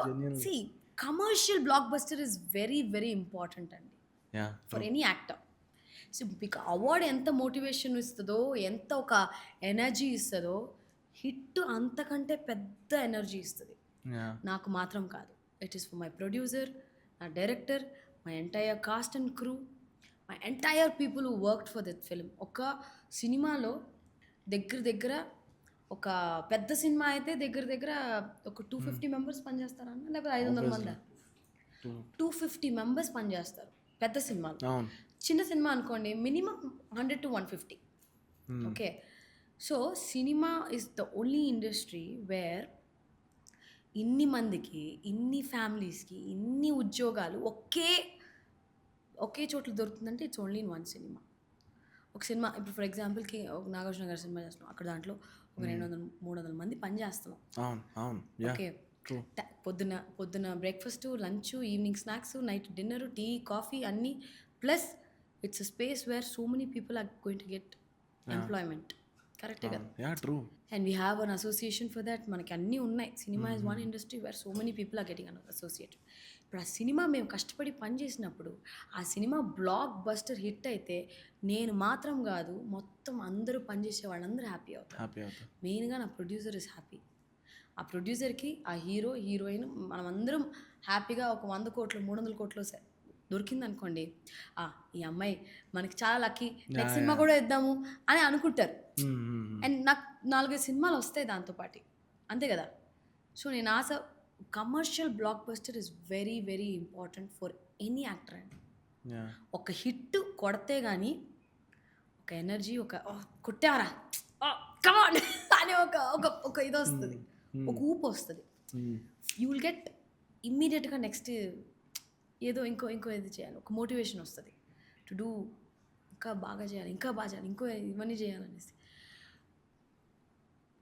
జెన్యూన్‌గా. See commercial blockbuster is very very important అండి yeah! True. For any actor. So మీకు award ఎంత motivation ఇస్తుందో, ఎంత ఒక ఎనర్జీ ఇస్తుందో, హిట్ అంతకంటే పెద్ద ఎనర్జీ ఇస్తుంది. యాహ్! నాకు మాత్రం కాదు. It is for my producer, నా director, my entire cast and crew, my entire people who worked for that film. ఒక సినిమాలో దగ్గర దగ్గర ఒక పెద్ద సినిమా అయితే దగ్గర దగ్గర ఒక హ్మ్. 250 మెంబర్స్ పనిచేస్తారన్నా? లేకపోతే 500 ఆబ్వియస్‌లీ. మందా? ట్రూ. 250 మెంబర్స్ పనిచేస్తారు పెద్ద సినిమాలో. అవును. చిన్న సినిమా అనుకోండి minimum 100-150. Hmm. Okay. So, cinema is the only industry where ఇన్ని మందికి, ఇన్ని ఫ్యామిలీస్‌కి, ఇన్ని ఉద్యోగాలు ఒకే చోట్ల దొరుకుతుందంటే it's only in one cinema. ఒక సినిమా ఇప్పుడు ఫర్ ఎగ్జాంపుల్‌కి ఒక 'నాగార్జున' గారి సినిమా చేస్తున్నాం. అక్కడ దాంట్లో ఒక హ్మ్. 200, 300 మంది పని చేస్తున్నాం. అవును. అవును. యాహ్! ఓకే. ట్రూ. పొద్దున పొద్దున breakfast, lunch, evening snacks, night dinner, tea, coffee అన్నీ. Plus it's a space where so many people are going to get yeah! Employment. కరెక్టే అవును. కదా! Yeah! True. And we have an association for that. మనకి అన్నీ ఉన్నాయి. Cinema hmm. Is one hmm. Industry where so many people are getting associated. ఇప్పుడు ఆ cinema మేము కష్టపడి పని చేసినప్పుడు, ఆ సినిమా బ్లాక్ బస్టర్ హిట్ అయితే, నేను మాత్రం గాదు, మొత్తం అందరూ పనిచేసే వాళ్ళందరూ హ్యాపీ అవుతారు. హ్యాపీ అవుతా. మెయిన్‌గా నా ప్రొడ్యూసర్ ఈజ్ హ్యాపీ. ఆ ప్రొడ్యూసర్‌కి, ఆ హీరో, హీరోయిన్ మనమందరం హ్యాపీగా ఒక 100,00,00,000, 300,00,00,000 దొరికిందనుకోండి. ఆ! ఈ అమ్మాయి మనకి చాలా lucky. Next yeah! Cinema yeah! కూడా ఇద్దాము అని అనుకుంటారు. హ్మ్. హ్మ్. హ్మ్. అండ్ నాకు 4, 5 సినిమాలొస్తాయి దాంతో పాటి. అంతే గదా! సో, నేను commercial blockbuster is very, very important for any actor అండి. యాహ్! ఒక హిట్ కొడితే గాని, ఒక ఎనర్జీ ఓహ్! కొట్టావురా! ఓహ్! కమ్ ఆన్ అనే ఒక ఒక ఒక హ్మ్. ఇదొస్తది. హ్మ్. ఒక ఊపొస్తది. హ్మ్. యూ విల్ గెట్ ఇమ్మీడియేట్‌గా నెక్స్ట్ ఏదో ఇంకో ఇది చేయాలి. ఒక మోటివేషన్ ఒస్తది. టు డూ ఇంకా బాగా చేయాలి, ఇంకా బాగా చేయాలి, ఇంకో ఇవన్నీ చేయాలనేసి.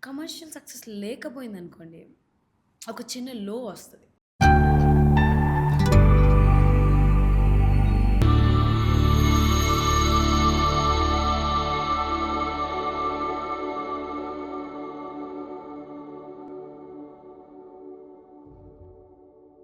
కమర్షియల్ సక్సెస్ లేకపోయిందనుకోండి, ఒక చిన్న లో ఒస్తది.